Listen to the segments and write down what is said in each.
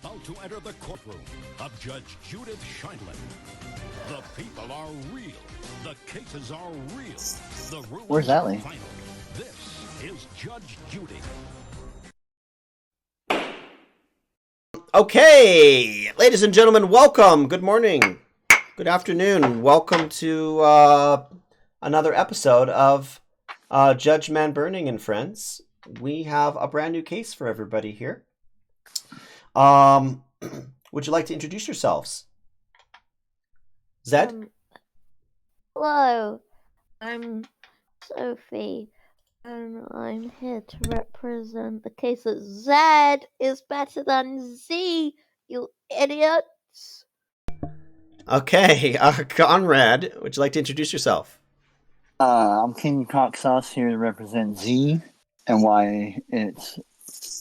about to enter the courtroom of Judge Judith Scheindlin. The people are real. The cases are real. The Where's rulings are Allie? final. This is Judge Judy. Okay, ladies and gentlemen, welcome. Good morning. Good afternoon. Welcome to another episode of Judge Manburning and Friends. We have a brand new case for everybody here. Would you like to introduce yourselves? Zed? Hello, I'm Sophie, and I'm here to represent the case that Zed is better than Z, you idiots. Okay, Conrad, would you like to introduce yourself? I'm King Cocksauce here to represent Z and why it's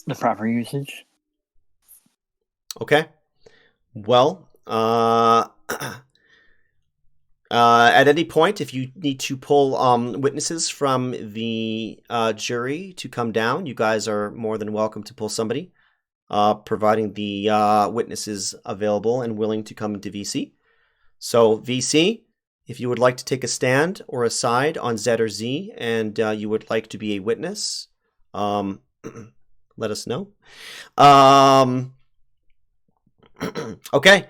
the proper usage. Okay. Well, at any point, if you need to pull witnesses from the jury to come down, you guys are more than welcome to pull somebody, providing the witnesses available and willing to come into VC. So, VC, if you would like to take a stand or a side on Zed or Z, and you would like to be a witness, let us know. Okay.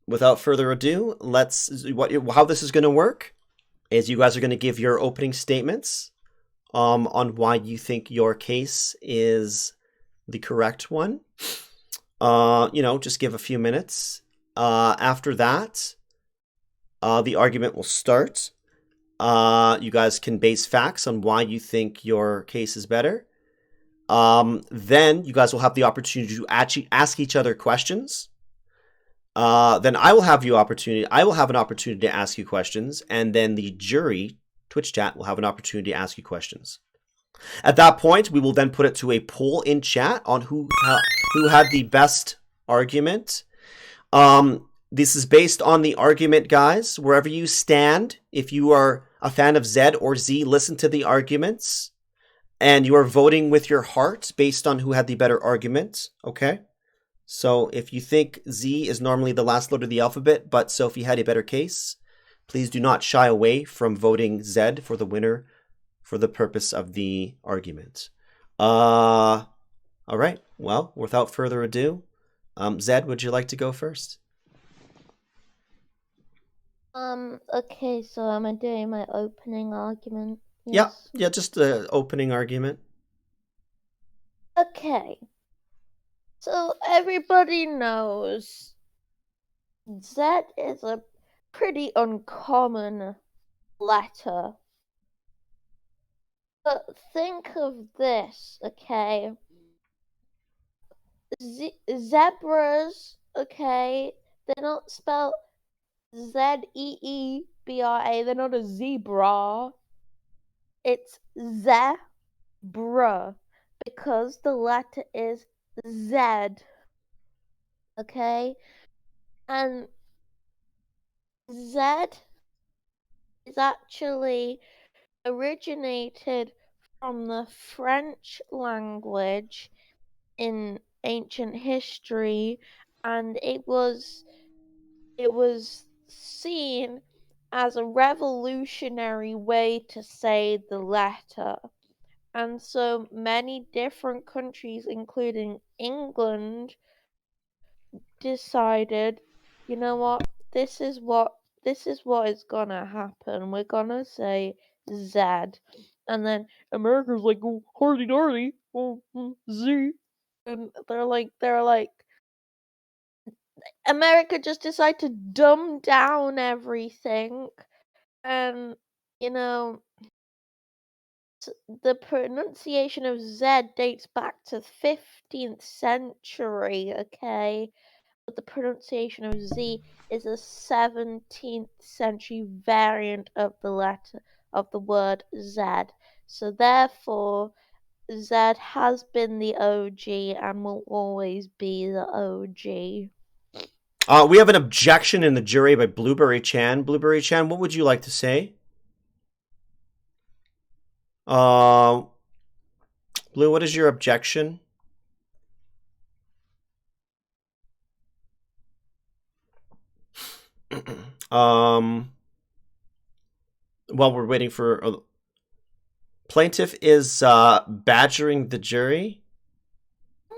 Without further ado, how this is going to work is you guys are going to give your opening statements on why you think your case is the correct one. Just give a few minutes. After that, the argument will start. You guys can base facts on why you think your case is better. Then you guys will have the opportunity to actually ask each other questions. Then I will have an opportunity to ask you questions, and then the jury, Twitch chat, will have an opportunity to ask you questions. At that point, we will then put it to a poll in chat on who had the best argument. This is based on the argument, guys. Wherever you stand, if you are a fan of Zed or Z, listen to the arguments. And you are voting with your heart based on who had the better argument, okay? So if you think Z is normally the last letter of the alphabet, but Sophie had a better case, please do not shy away from voting Zed for the winner for the purpose of the argument. All right. Well, without further ado, Zed, would you like to go first? Okay, so am I doing my opening argument? Yes. Yeah, just the opening argument. Okay. So everybody knows Z is a pretty uncommon letter. But think of this, okay? Zebras, okay? They're not spelled Zeebra. They're not a zebra. It's zebra because the letter is Z. Okay? And Z is actually originated from the French language in ancient history, and it was seen as a revolutionary way to say the letter. And so many different countries, including England, decided, you know what, this is what is gonna happen. We're gonna say Z. And then America's like, oh, hardy dardy, oh, Z. And they're like, America just decided to dumb down everything, and the pronunciation of Z dates back to 15th century, okay? But the pronunciation of Z is a 17th century variant of the word Z. So therefore, Z has been the OG and will always be the OG. We have an objection in the jury by Blueberry Chan. Blueberry Chan, what would you like to say? Blue, what is your objection? While we're waiting for plaintiff is badgering the jury.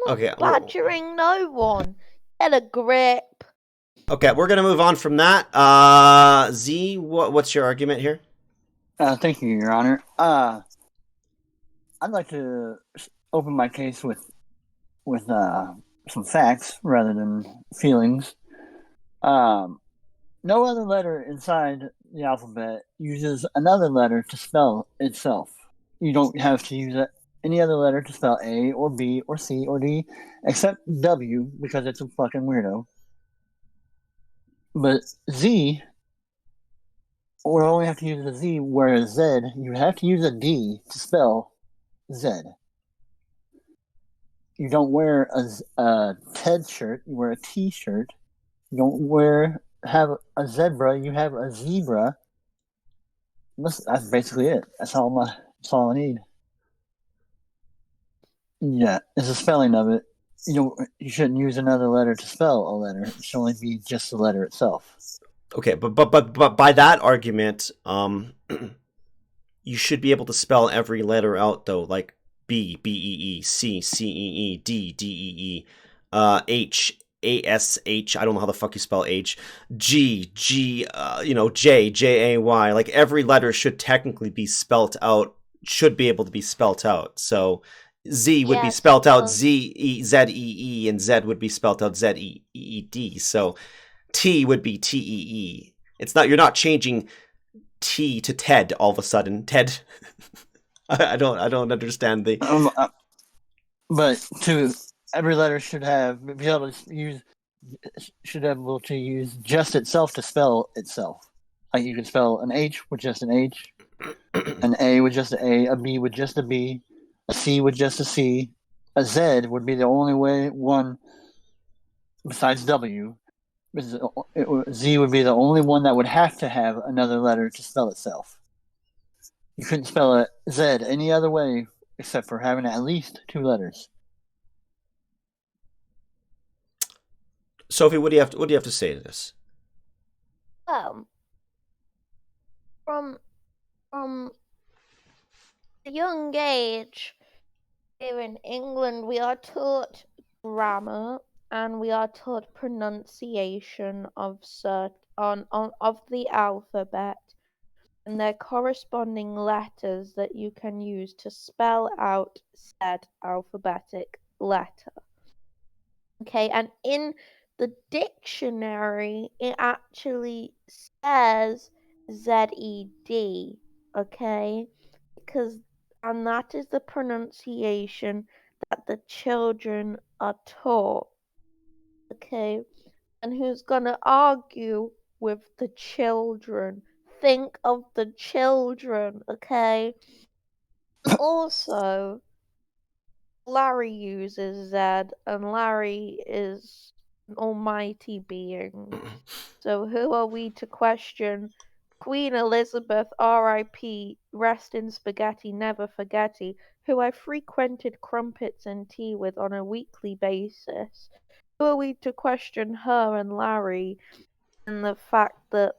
I'm not badgering no one. Get a grip. Okay, we're gonna move on from that. Z, what's your argument here? Thank you, Your Honor. I'd like to open my case with some facts rather than feelings. No other letter inside the alphabet uses another letter to spell itself. You don't have to use any other letter to spell A or B or C or D except W because it's a fucking weirdo. But Z will only have to use a Z, whereas Z, you have to use a D to spell Z. You don't wear a TED shirt, you wear a T-shirt. You don't have a zebra, you have a zebra. That's basically it. That's all I need. Yeah, it's the spelling of it. You shouldn't use another letter to spell a letter. It should only be just the letter itself. Okay, but by that argument, you should be able to spell every letter out though, like B, B-E-E, C, C-E-E, D, D-E-E, H, A-S-H, I don't know how the fuck you spell H, G, G, J, J-A-Y, like every letter should technically be spelt out, should be able to be spelt out. So Z would be spelt out Z-E-Z-E-E, and Z would be spelt out Z-E-E-D. So T would be T-E-E. You're not changing T to Ted all of a sudden. Ted. I don't understand the. But every letter should be able to use just itself to spell itself. Like you can spell an H with just an H, an A with just an A B with just a B, a C with just a C, a Z would be the only one besides W. Z would be the only one that would have to have another letter to spell itself. You couldn't spell a Z any other way except for having at least two letters. Sophie, what do you have to say to this? From a young age, here in England, we are taught grammar and we are taught pronunciation of the alphabet and their corresponding letters that you can use to spell out said alphabetic letter. Okay, and in the dictionary, it actually says Z-E-D, okay? And that is the pronunciation that the children are taught, okay? And who's gonna argue with the children? Think of the children, okay? Also, Larry uses Zed, and Larry is an almighty being. So who are we to question Queen Elizabeth, R.I.P., rest in spaghetti, never forgetty, who I frequented crumpets and tea with on a weekly basis? Who are we to question her and Larry and the fact that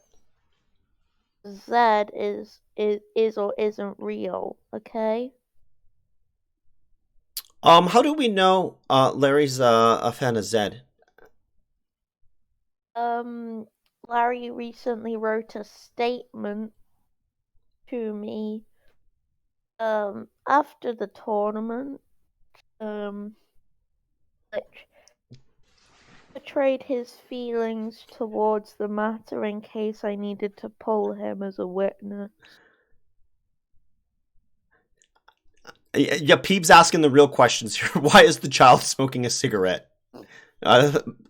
Zed is or isn't real, okay? How do we know Larry's a fan of Zed? Larry recently wrote a statement to me after the tournament, which portrayed his feelings towards the matter in case I needed to pull him as a witness. Yeah, Peeb's asking the real questions here. Why is the child smoking a cigarette?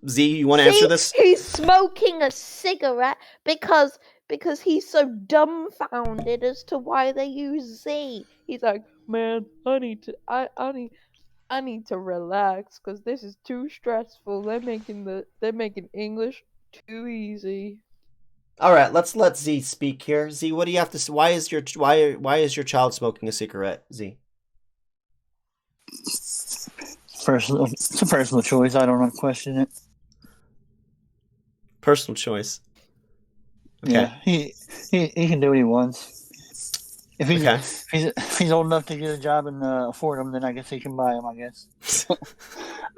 Z, you want to answer this? He's smoking a cigarette because he's so dumbfounded as to why they use Z. He's like, man, I need to relax because this is too stressful. They're making English too easy. All right, let's let Z speak here. Z, what do you have to say? Why is your child smoking a cigarette? Z. It's a personal choice. I don't question it. Personal choice. Okay. Yeah, he can do what he wants. If he's Okay. if he's old enough to get a job and afford them, then I guess he can buy them. I guess.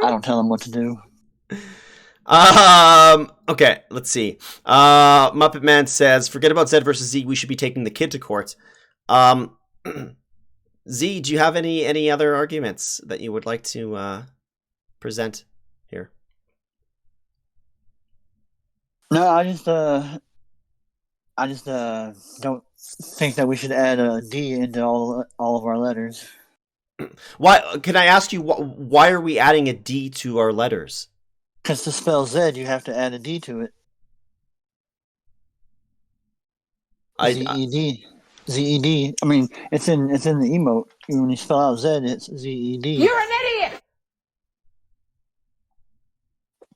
I don't tell him what to do. Okay, let's see. Muppet Man says, forget about Zed versus Z, we should be taking the kid to court. Z, do you have any other arguments that you would like to present here? No, I just don't think that we should add a D into all of our letters. Why? Can I ask you why are we adding a D to our letters? Because to spell Z, you have to add a D to it. Z-E-D. Z-E-D. I mean, it's in the emote. When you spell out Z, it's Z-E-D. You're an idiot!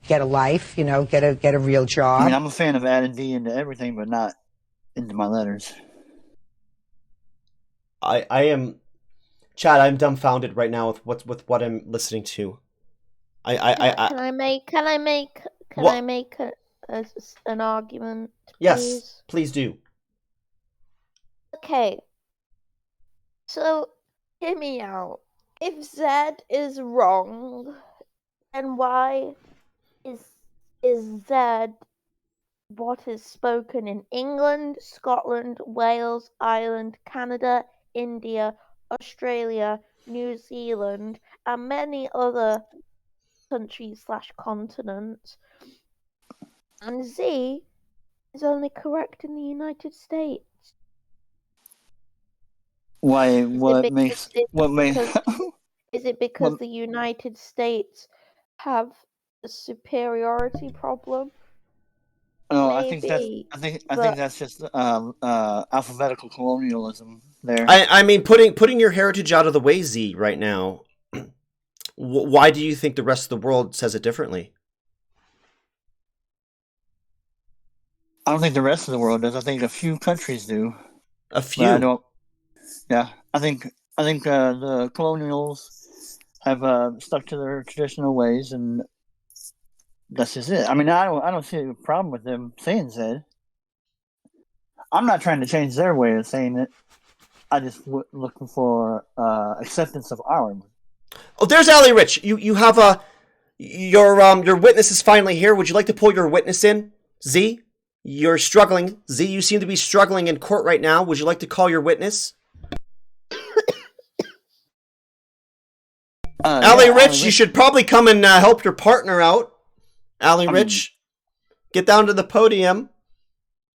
Get a life, you know, get a real job. I mean, I'm a fan of adding D into everything, but not into my letters. I am, Chad. I'm dumbfounded right now with what I'm listening to. Can I make an argument? Please? Yes, please do. Okay. So, hear me out. If Zed is wrong, then why is Zed what is spoken in England, Scotland, Wales, Ireland, Canada, India, Australia, New Zealand, and many other countries/continents, and Z is only correct in the United States? Why? Is it because the United States have a superiority problem? No, Maybe, I think that's just alphabetical colonialism. There. I mean, putting your heritage out of the way, Z, right now. Why do you think the rest of the world says it differently? I don't think the rest of the world does. I think a few countries do. A few. But I don't. Yeah, I think the colonials have stuck to their traditional ways, and that's just it. I mean, I don't see a problem with them saying Zed. I'm not trying to change their way of saying it. I just looking for acceptance of ours. Oh, there's Allie Rich. You have your witness is finally here. Would you like to pull your witness in, Z? You're struggling, Z. You seem to be struggling in court right now. Would you like to call your witness? Allie Rich, you should probably come and help your partner out. Allie Rich, get down to the podium.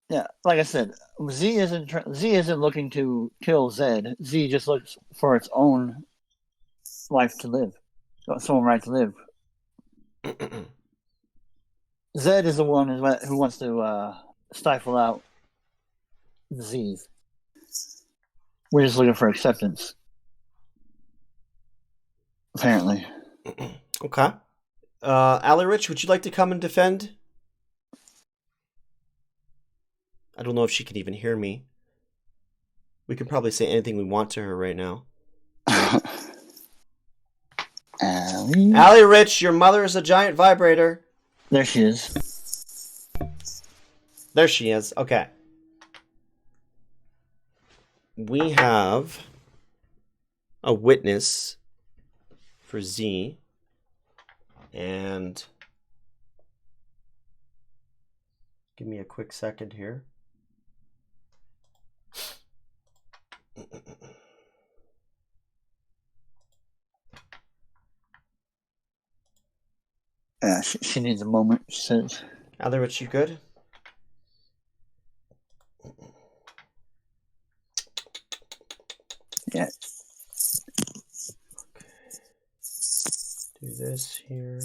Yeah, like I said, Z isn't looking to kill Zed. Z just looks for its own life to live, its own right to live. Zed is the one who wants to stifle out the Z's. We're just looking for acceptance. Apparently. Okay. Allie Rich, would you like to come and defend? I don't know if she can even hear me. We could probably say anything we want to her right now. Allie Rich, your mother is a giant vibrator. There she is. There she is. Okay. We have a witness for Z. And give me a quick second here. She needs a moment, she says. Allie Rich, you good? Yeah. Do this here.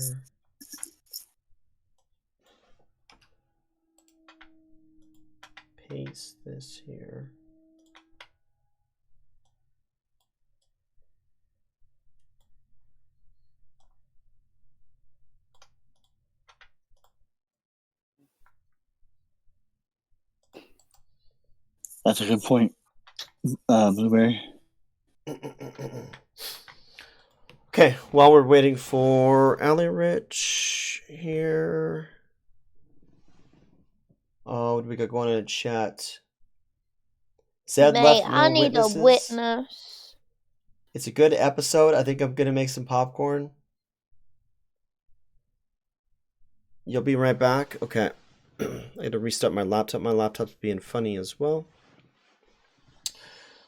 Paste this here. That's a good point, Blueberry. Okay, while we're waiting for Allie Rich here. What do we got going on in chat? Zed Mate, left I no need a witnesses. witness. It's a good episode. I think I'm gonna make some popcorn. You'll be right back? Okay. I had to restart my laptop. My laptop's being funny as well.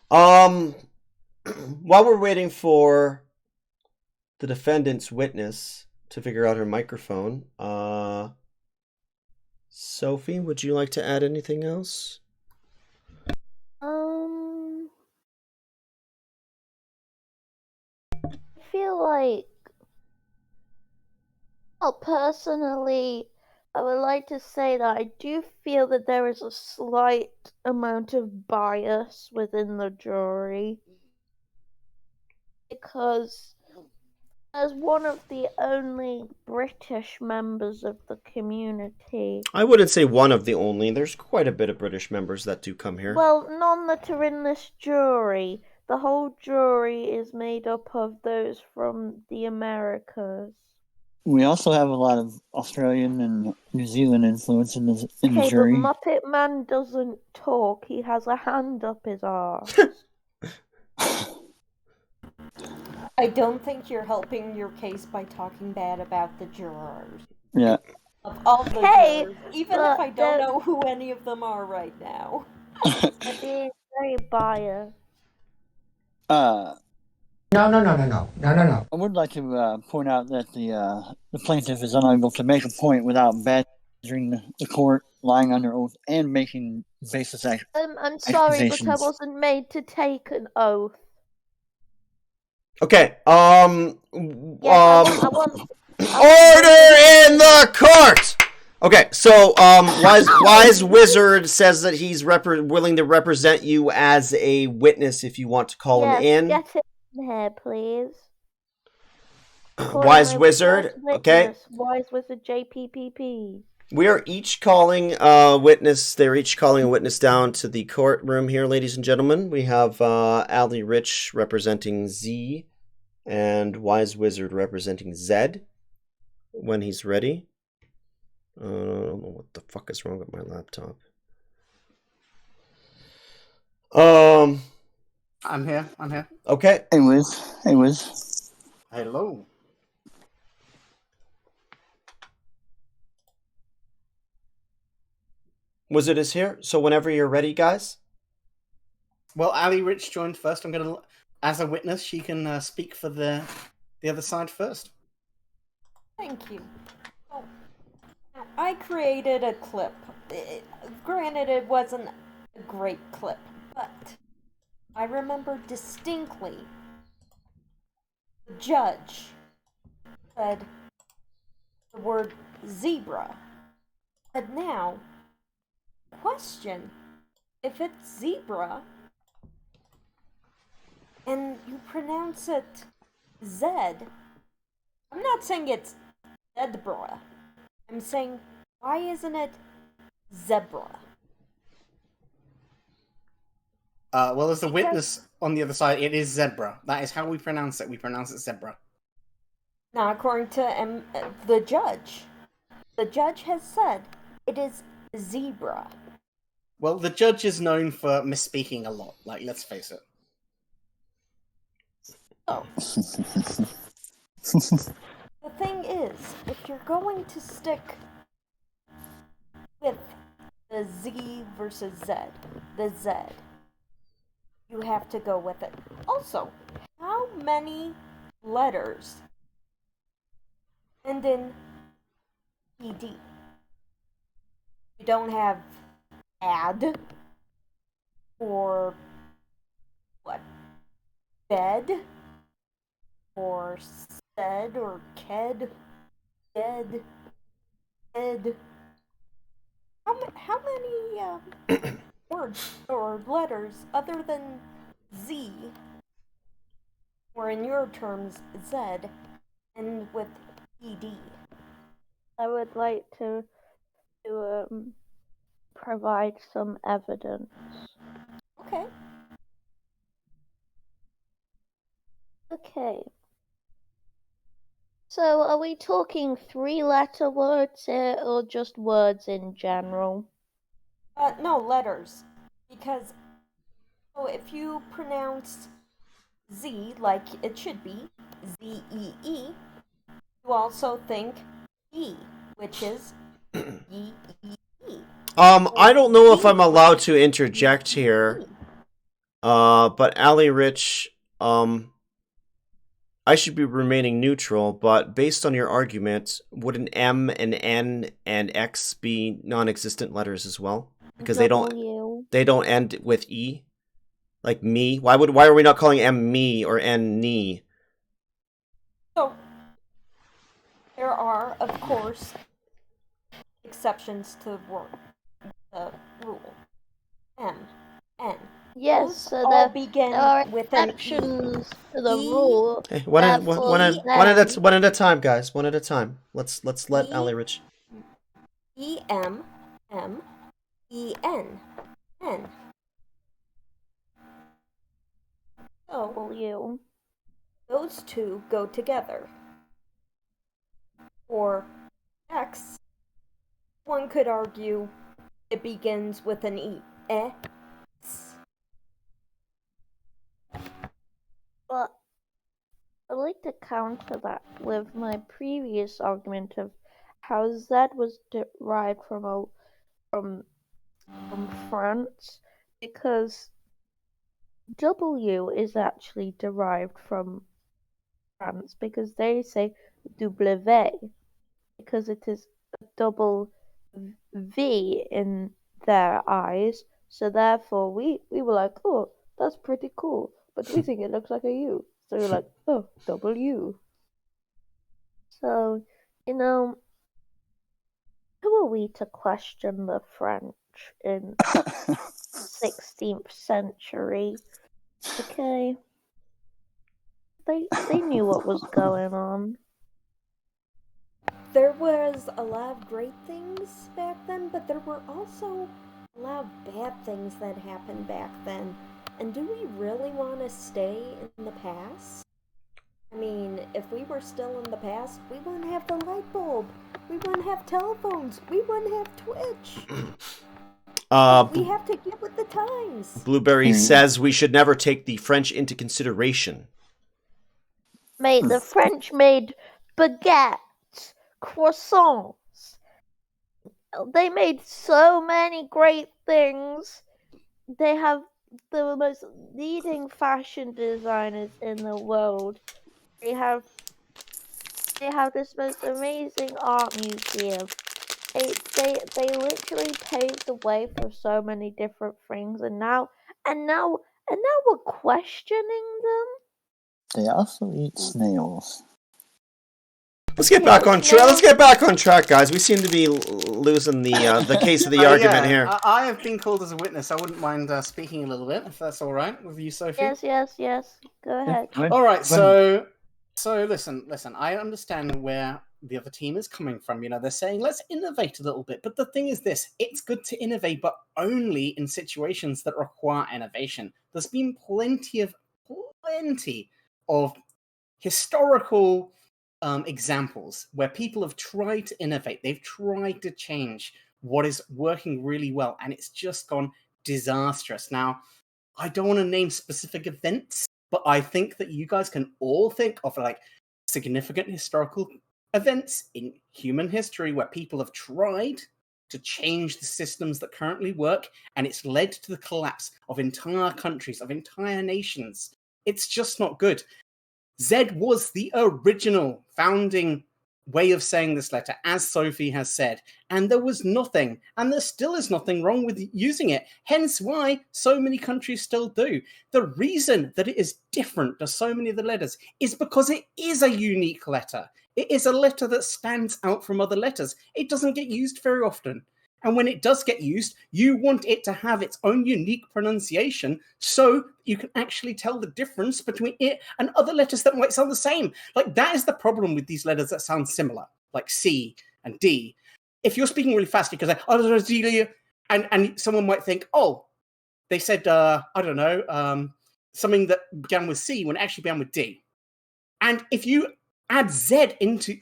While we're waiting for the defendant's witness to figure out her microphone, Sophie, would you like to add anything else? I feel like, well, personally, I would like to say that I do feel that there is a slight amount of bias within the jury. Because as one of the only British members of the community, I wouldn't say one of the only. There's quite a bit of British members that do come here. well, none that are in this jury. The whole jury is made up of those from the Americas. We also have a lot of Australian and New Zealand influence in the Okay, jury. but Muppet Man doesn't talk. He has a hand up his arse. I don't think you're helping your case by talking bad about the jurors. Yeah. Of all the Hey, jurors, even but if I don't know who any of them are right now. They're being very biased. No. I would like to point out that the plaintiff is unable to make a point without badgering the court, lying under oath, and making baseless I'm sorry, but I accusations. wasn't made to take an oath. Okay, Yes, I want order in the court! Okay, so, Wise Wizard says that he's willing to represent you as a witness if you want to call him in. Get him in here, please. Wise Wizard, okay. Wise Wizard JPPP. We are each calling a witness. They're each calling a witness down to the courtroom here, ladies and gentlemen. We have Ali Rich representing Z and Wise Wizard representing Zed when he's ready. I don't know what the fuck is wrong with my laptop. I'm here. Okay. Hey, Wiz. Hello. Wizard is here, so whenever you're ready, guys. Well, Ali Rich joined first. I'm gonna, as a witness, she can speak for the other side first. Thank you. Oh, I created a clip. Granted, it wasn't a great clip, but I remember distinctly the judge said the word zebra. But now, question, if it's zebra and you pronounce it Zed, I'm not saying it's zebra. I'm saying, why isn't it zebra? Well, as the witness on the other side, it is zebra. That is how we pronounce it. We pronounce it zebra. Now, according to the judge has said it is zebra. Well, the judge is known for misspeaking a lot. Like, let's face it. Oh. The thing is, if you're going to stick with the Z versus Z, the Z, you have to go with it. Also, how many letters end in ED? You don't have add or what? Bed or said or ked, dead, ed. How many words or letters other than Z, or in your terms Z, end with ed? I would like to provide some evidence. Okay. Okay. So, are we talking 3-letter words here, or just words in general? No, letters. Because so if you pronounce Z like it should be, Z-E-E, you also think E, which is E-E-E. I don't know if I'm E, allowed to interject here. E. But Ali Rich, I should be remaining neutral, but based on your argument, would an M, an N, and X be non-existent letters as well? Because they W. don't end with E? Like me? Why are we not calling M me or N ni? So, there are, of course, exceptions to the rule. M, N. Yes, Those so all begin there are with an E. exceptions to the E, rule. Hey, Therefore, one at a time, guys. One at a time. Let's let E- Ali Rich. E-M, M, E-N, N. So, W. those two go together. For X, one could argue it begins with an E. X. But I'd like to counter that with my previous argument of how Z was derived from France, because W is actually derived from France because they say W because it is a double V in their eyes. So therefore, we were like, oh, that's pretty cool, but we think it looks like a U. So we're like, oh, W. So, who are we to question the French in 16th century? Okay. They knew what was going on. There was a lot of great things back then, but there were also a lot of bad things that happened back then. And do we really want to stay in the past? I mean, if we were still in the past, we wouldn't have the light bulb. We wouldn't have telephones. We wouldn't have Twitch. We have to get with the times. Blueberry says we should never take the French into consideration. Mate, the French made baguettes, croissants. They made so many great things. They have the most leading fashion designers in the world. They have this most amazing art museum. They literally paved the way for so many different things, and now we're questioning them. They also eat snails. Let's get back on track. Let's get back on track, guys. We seem to be losing the case of the argument here. I have been called as a witness. I wouldn't mind speaking a little bit, if that's all right with you, Sophie. Yes. Go ahead. All right. So listen. I understand where the other team is coming from. They're saying let's innovate a little bit, but the thing is this: it's good to innovate, but only in situations that require innovation. There's been plenty of historical examples where people have tried to innovate. They've tried to change what is working really well, and it's just gone disastrous. Now, I don't want to name specific events, but I think that you guys can all think of like significant historical events in human history where people have tried to change the systems that currently work, and it's led to the collapse of entire countries, of entire nations. It's just not good. Zed was the original founding way of saying this letter, as Sophie has said, and there was nothing, and there still is nothing wrong with using it, hence why so many countries still do. The reason that it is different to so many of the letters is because it is a unique letter. It is a letter that stands out from other letters. It doesn't get used very often. And when it does get used, you want it to have its own unique pronunciation so you can actually tell the difference between it and other letters that might sound the same. Like, that is the problem with these letters that sound similar, like C and D. If you're speaking really fast, you can say, and someone might think, oh, they said, I don't know, something that began with C when it actually began with D. And if you add Z into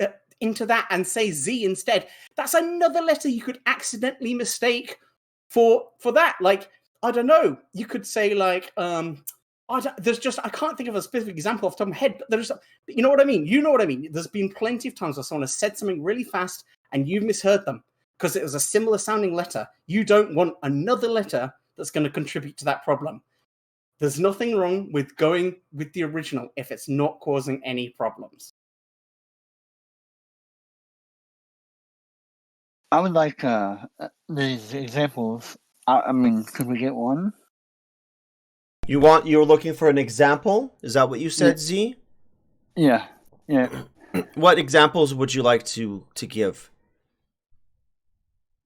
that and say Z instead, that's another letter you could accidentally mistake for that. Like, I don't know. You could say like, I can't think of a specific example off the top of my head, but you know what I mean? You know what I mean? There's been plenty of times where someone has said something really fast and you've misheard them because it was a similar sounding letter. You don't want another letter that's going to contribute to that problem. There's nothing wrong with going with the original if it's not causing any problems. I would like these examples. I mean, could we get one? You're looking for an example? Is that what you said, Z? Yeah. What examples would you like to give?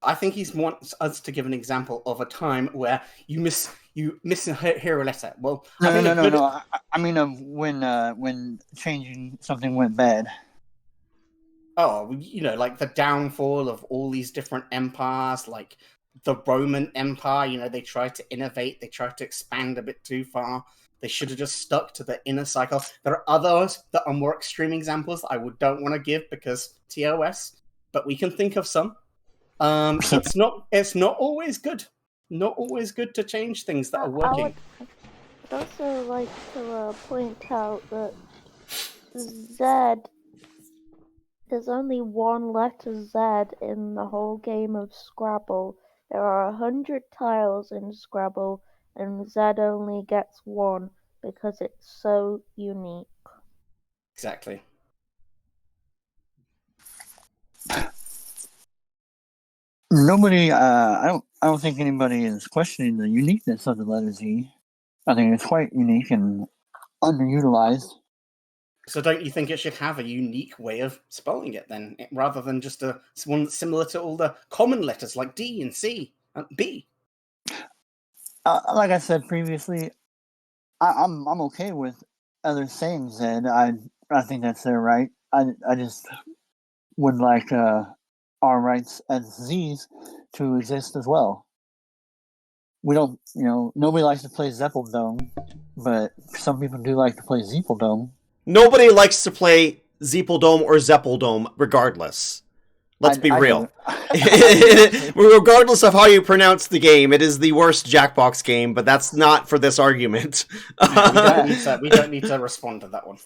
I think he wants us to give an example of a time where you mishear a letter. Well, No. I mean, of when changing something went bad. Oh, you know, like the downfall of all these different empires, like the Roman Empire. You know, they tried to innovate, they tried to expand a bit too far. They should have just stuck to the inner cycle. There are others that are more extreme examples that don't want to give because TOS, but we can think of some. It's not always good. Not always good to change things that are working. I'd also like to point out that Z, there's only one letter Z in the whole game of Scrabble. There are 100 tiles in Scrabble, and Z only gets one because it's so unique. Exactly. Nobody, I don't think anybody is questioning the uniqueness of the letter Z. I think it's quite unique and underutilized. So don't you think it should have a unique way of spelling it then, rather than just one that's similar to all the common letters like D and C and B? Like I said previously, I'm okay with others saying Z. I think that's their right. I just would like our rights as Z's to exist as well. We don't, nobody likes to play Zeppeldome, but some people do like to play Zeepeldome. Nobody likes to play Zeepeldome or Zeppeldome, regardless. Let's be real. Regardless of how you pronounce the game, it is the worst Jackbox game, but that's not for this argument. We don't need to respond to that one.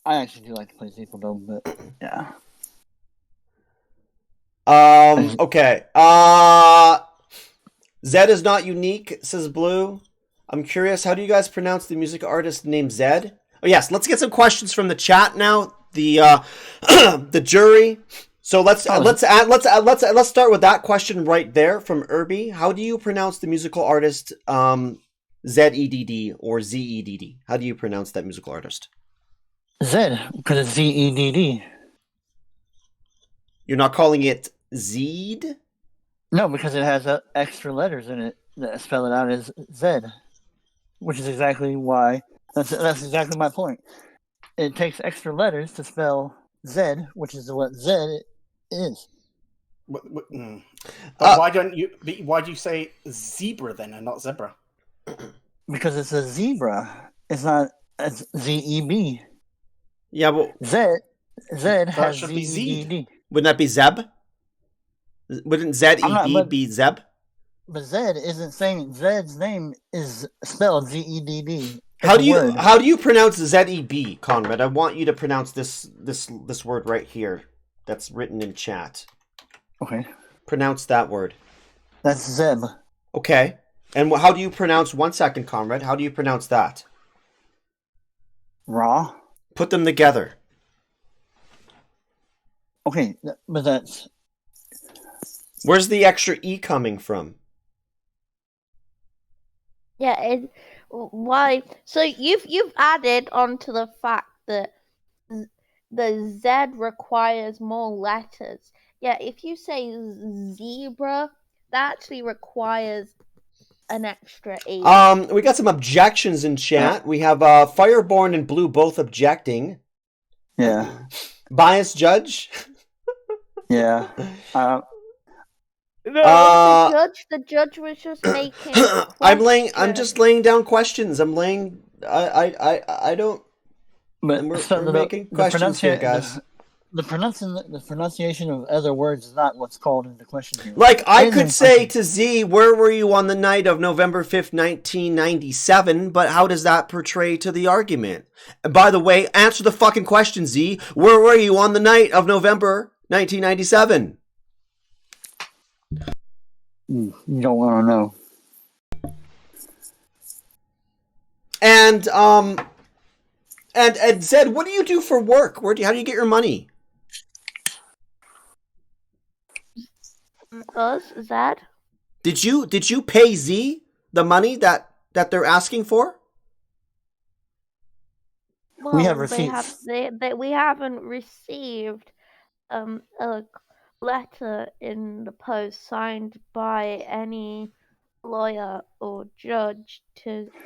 I actually do like to play Zeepeldome, but yeah. Okay. Zed is not unique, says Blue. I'm curious, how do you guys pronounce the music artist named Zed? Oh yes, let's get some questions from the chat now. The the jury. So let's start with that question right there from Irby. How do you pronounce the musical artist Zedd or Zedd? How do you pronounce that musical artist? Zed, because it's Zedd. You're not calling it Zed? No, because it has extra letters in it that spell it out as Zed, which is exactly why. That's exactly my point. It takes extra letters to spell Zed, which is what Zed is. Why do you say zebra then and not zebra? Because it's a zebra. It's not ZEB. Yeah, but Zed has should be ZED. Wouldn't that be Zeb? Wouldn't Zed be Zeb? But Zed isn't saying Zed's name is spelled ZEDD. How do you pronounce Zeb, Conrad? I want you to pronounce this word right here that's written in chat. Okay. Pronounce that word. That's Zeb. Okay. And how do you pronounce, 1 second, Conrad, how do you pronounce that? Raw. Put them together. Okay, but that's... Where's the extra E coming from? Yeah, why? So you've added onto the fact that the Z requires more letters. Yeah, if you say zebra, that actually requires an extra E. We got some objections in chat. We have Fireborn and Blue both objecting. Yeah. Bias judge. Yeah. The judge was just making. I'm just laying down questions. I don't. But we're making questions here, guys. the pronunciation of other words is not what's called into question here. Like, I It is could in say question. to Z, where were you on the night of November 5th, 1997? But how does that portray to the argument? And by the way, answer the fucking question, Z. Where were you on the night of November 1997? You don't want to know. And Zed, what do you do for work? How do you get your money? Us, Zed? Did you pay Z the money that they're asking for? Well, We have they receipts. we haven't received a letter in the post signed by any lawyer or judge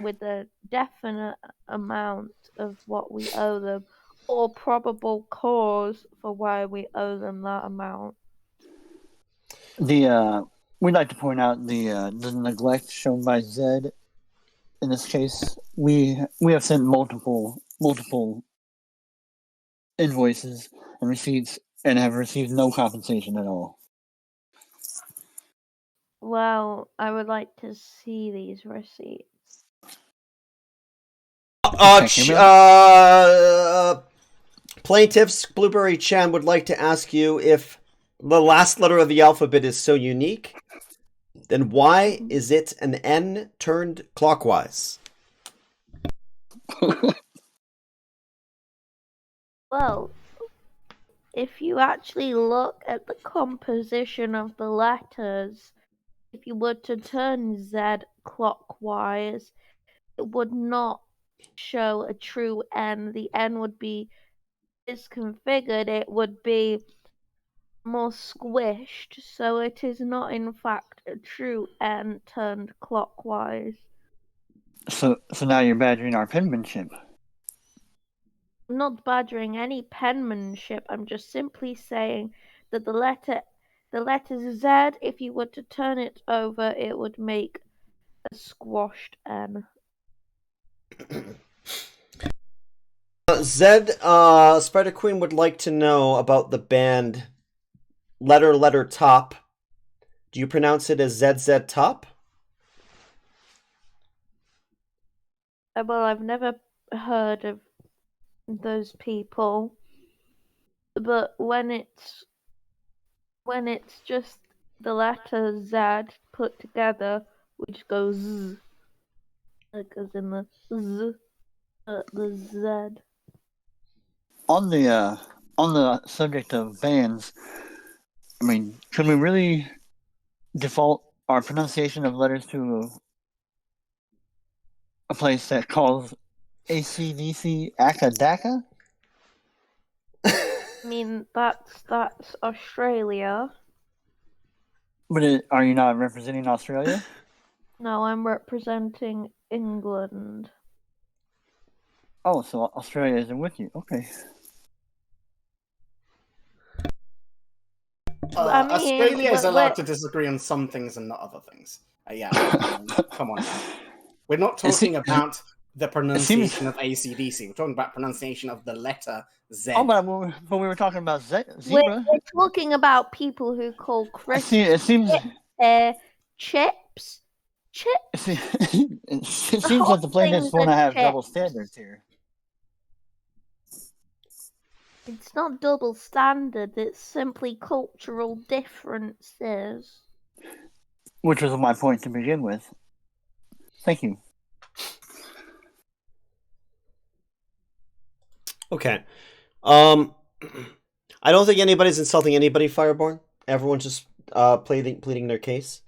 with a definite amount of what we owe them or probable cause for why we owe them that amount. We'd like to point out the neglect shown by Zed in this case. We have sent multiple invoices and receipts and have received no compensation at all. Well, I would like to see these receipts. Plaintiffs Blueberry Chan would like to ask you, if the last letter of the alphabet is so unique, then why is it an N turned clockwise? Well, if you actually look at the composition of the letters, if you were to turn Z clockwise, it would not show a true N. The N would be disconfigured. It would be more squished, so it is not in fact a true N turned clockwise. So now you're badgering our penmanship. I'm not badgering any penmanship. I'm just simply saying that the letter Z, if you were to turn it over, it would make a squashed N. Zed, Spider Queen would like to know about the band Letter Top. Do you pronounce it as ZZ Top? Well, I've never heard of those people, but when it's just the letter Z put together, which goes Z, like as in the Z, the Z. On the subject of bands, I mean, could we really default our pronunciation of letters to a place that calls ACDC Akadaka? I mean, that's Australia. But are you not representing Australia? No, I'm representing England. Oh, so Australia isn't with you. Okay. I mean, Australia is allowed to disagree on some things and not other things. Come on. We're not talking about the pronunciation of ACDC. We're talking about pronunciation of the letter Z. Oh, but we were talking about zebra. We're talking about people who call crisps it seems chips. it seems like the plaintiffs want to have double standards here. It's not double standard, it's simply cultural differences. Which was my point to begin with. Thank you. Okay. I don't think anybody's insulting anybody, Fireborn. Everyone's just pleading their case.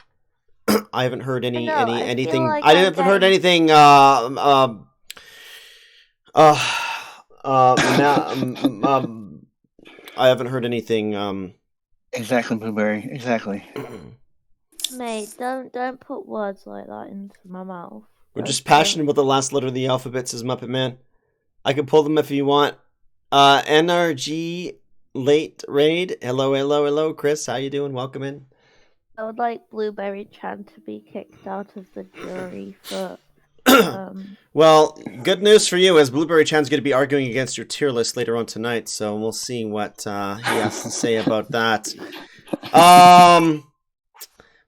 I haven't heard anything. I haven't heard anything. I haven't heard anything. Exactly, Blueberry. Exactly. Mate, don't put words like that into my mouth. We're just passionate about the last letter of the alphabet, says Muppet Man. I can pull them if you want. NRG Late Raid. Hello, Chris. How you doing? Welcome in. I would like Blueberry Chan to be kicked out of the jury for Well, good news for you is Blueberry Chan's going to be arguing against your tier list later on tonight, so we'll see what he has to say about that.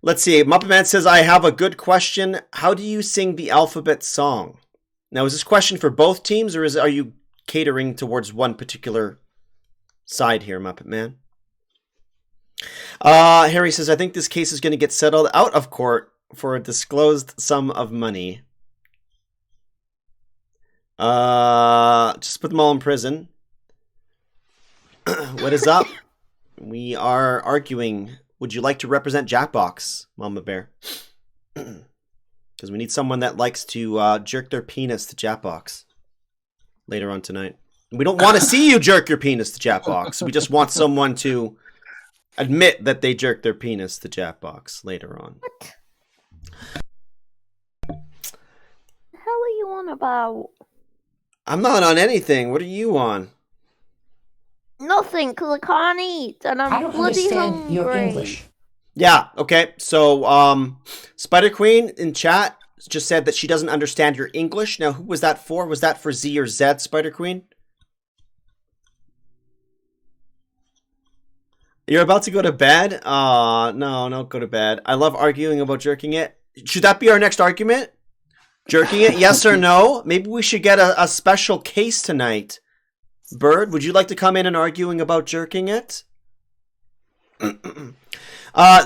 Let's see. Muppet Man says, I have a good question. How do you sing the alphabet song? Now, is this question for both teams, or are you catering towards one particular side here, Muppet Man? Harry says, I think this case is going to get settled out of court for a disclosed sum of money. Just put them all in prison. What is up? We are arguing. Would you like to represent Jackbox, Mama Bear? Because we need someone that likes to jerk their penis to Jackbox later on tonight. We don't want to see you jerk your penis to Jackbox. We just want someone to admit that they jerk their penis to Jackbox later on. What the hell are you on about? I'm not on anything. What are you on? Nothing, because I can't eat, and I I'm don't bloody understand hungry. your English. Yeah, okay. So, Spider Queen in chat just said that she doesn't understand your English. Now, who was that for? Was that for Z or Zed, Spider Queen? You're about to go to bed? No, don't go to bed. I love arguing about jerking it. Should that be our next argument? Jerking it, yes or no? Maybe we should get a special case tonight. Bird, would you like to come in and arguing about jerking it?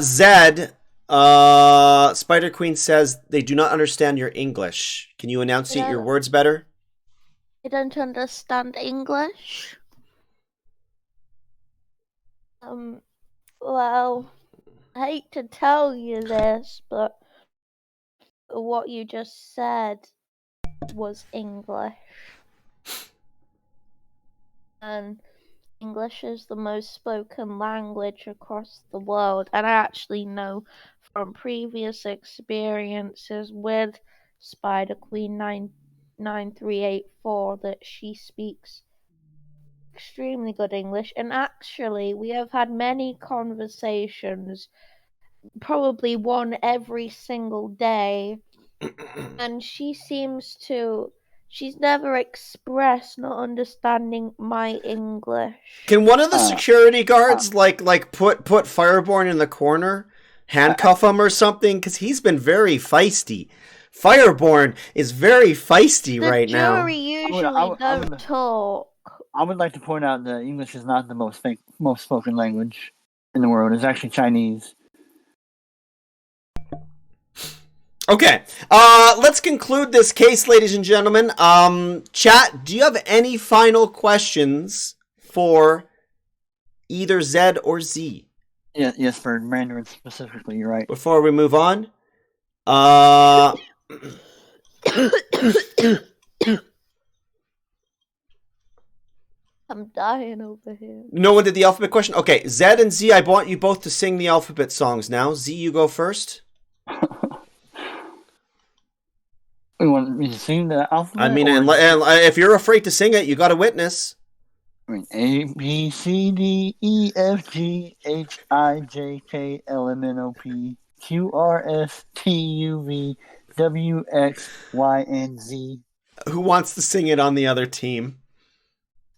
Zed, Spider Queen says they do not understand your English. Can you enunciate your words better? I don't understand English. Well, I hate to tell you this, but what you just said was English. And English is the most spoken language across the world. And I actually know from previous experiences with Spider Queen 99384 that she speaks extremely good English. And actually, we have had many conversations, probably one every single day. And she's never expressed not understanding my English. Can one of the security guards like put Fireborn in the corner, handcuff him or something? Because he's been very feisty. Fireborn is very feisty right now. The jury usually don't talk. I would like to point out that English is not the most spoken language in the world. It's actually Chinese. Okay, let's conclude this case, ladies and gentlemen. Chat, do you have any final questions for either Zed or Z? Yeah, yes, for Mandarin specifically, you're right. Before we move on, I'm dying over here. no one did the alphabet question? Okay, Zed and Z, I want you both to sing the alphabet songs now. Z, you go first. You want me to sing the alphabet? I mean, and if you're afraid to sing it, you got a witness. I mean, A, B, C, D, E, F, G, H, I, J, K, L, M, N, O, P, Q, R, S, T, U, V, W, X, Y, and Z. Who wants to sing it on the other team?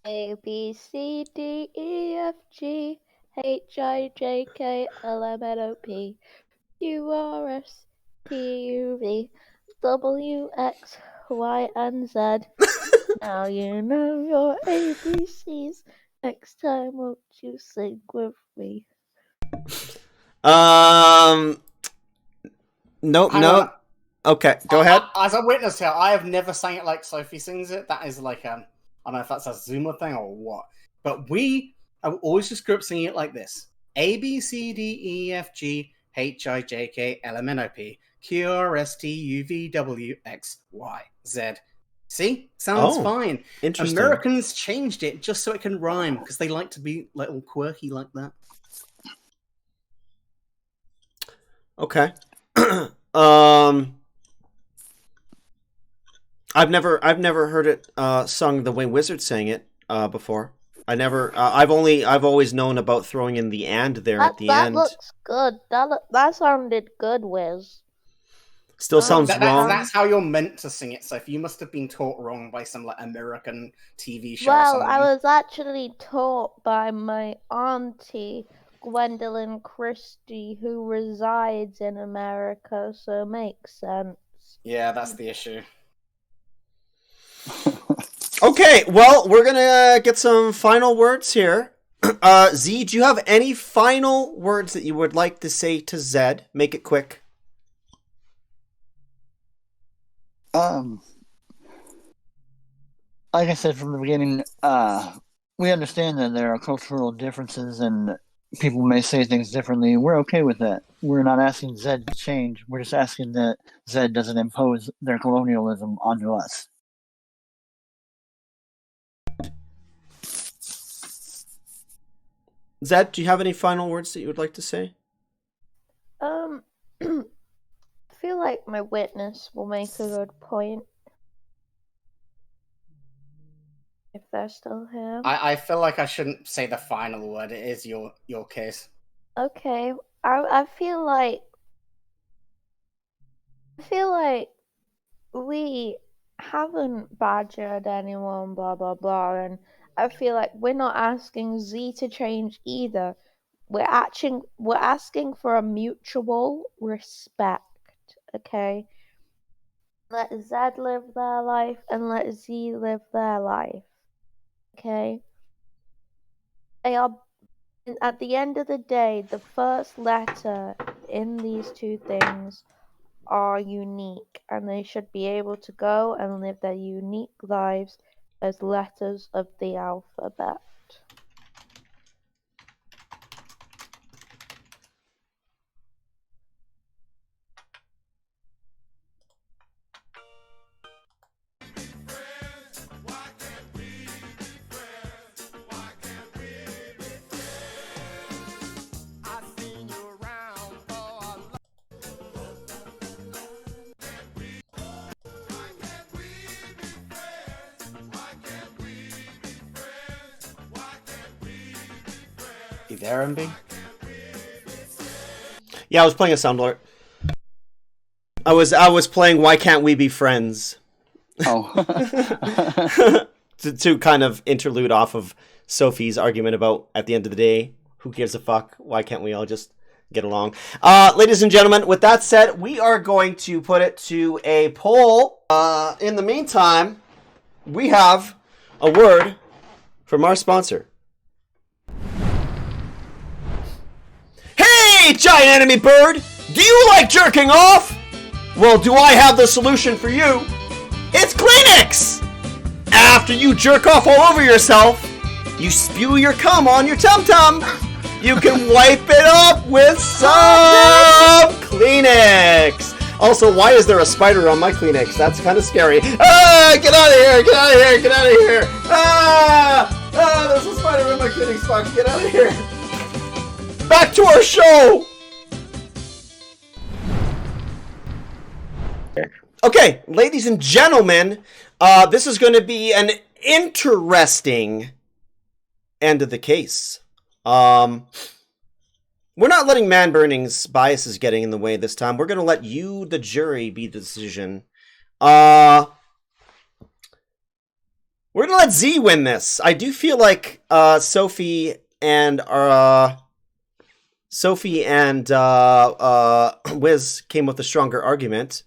A, B, C, D, E, F, G, H, I, J, K, L, M, N, O, P, Q, R, S, T, U, V, W, X, Y, and Z. Now you know your ABCs. Next time, won't you sing with me? No. Okay, go ahead. As a witness here, I have never sang it like Sophie sings it. That is like I don't know if that's a Zoomer thing or what. But I always just grew up singing it like this: A B C D E F G H I J K L M N O P Q R S T U V W X Y Z. See? Sounds fine. Interesting. Americans changed it just so it can rhyme because they like to be like all quirky like that. Okay. I've never heard it sung the way Wizard sang it before. I've always known about throwing in the "and" there at the end. That looks good. That sounded good, Wiz. Still sounds wrong. That's how you're meant to sing it. So if you must have been taught wrong by some like American TV show or Well, something. I was actually taught by my auntie, Gwendolyn Christie, who resides in America, so it makes sense. Yeah, that's the issue. Okay, well, we're gonna get some final words here. Z, do you have any final words that you would like to say to Zed? Make it quick. Like I said from the beginning, we understand that there are cultural differences and people may say things differently. We're okay with that. We're not asking Zed to change. We're just asking that Zed doesn't impose their colonialism onto us. Zed, do you have any final words that you would like to say? I feel like my witness will make a good point. If they're still here. I feel like I shouldn't say the final word. It is your case. Okay, I feel like we haven't badgered anyone, blah blah blah, and I feel like we're not asking Z to change either. We're asking for a mutual respect, okay? Let Zed live their life and let Z live their life, okay? They are, at the end of the day, the first letter in these two things are unique, and they should be able to go and live their unique lives as letters of the alphabet. You there, MB? Yeah, I was playing a sound alert. I was playing Why Can't We Be Friends? Oh. to kind of interlude off of Sophie's argument about, at the end of the day, who gives a fuck? Why can't we all just get along? Ladies and gentlemen, with that said, we are going to put it to a poll. In the meantime, we have a word from our sponsor. Hey, giant enemy bird! Do you like jerking off? Well, do I have the solution for you? It's Kleenex! After you jerk off all over yourself, you spew your cum on your tum-tum. You can wipe it up with some Kleenex. Also, why is there a spider on my Kleenex? That's kind of scary. Ah, get out of here, get out of here, get out of here. Ah, there's a spider in my Kleenex box. Get out of here. Back to our show! Okay, ladies and gentlemen, this is going to be an interesting end of the case. We're not letting manburning's biases getting in the way this time. We're going to let you, the jury, be the decision. We're going to let Z win this. I do feel like Sophie and Wiz came with a stronger argument.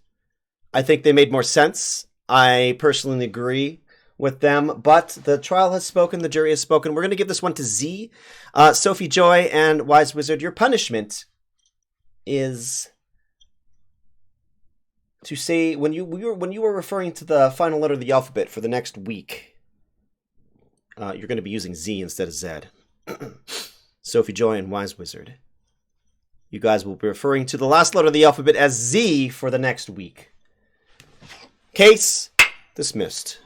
I think they made more sense. I personally agree with them, but the trial has spoken, the jury has spoken. We're going to give this one to Z. Sophie Joy and Wise Wizard, your punishment is to say, when you were referring to the final letter of the alphabet for the next week, you're going to be using Z instead of Zed. Sophie Joy and Wise Wizard, you guys will be referring to the last letter of the alphabet as Z for the next week. Case dismissed.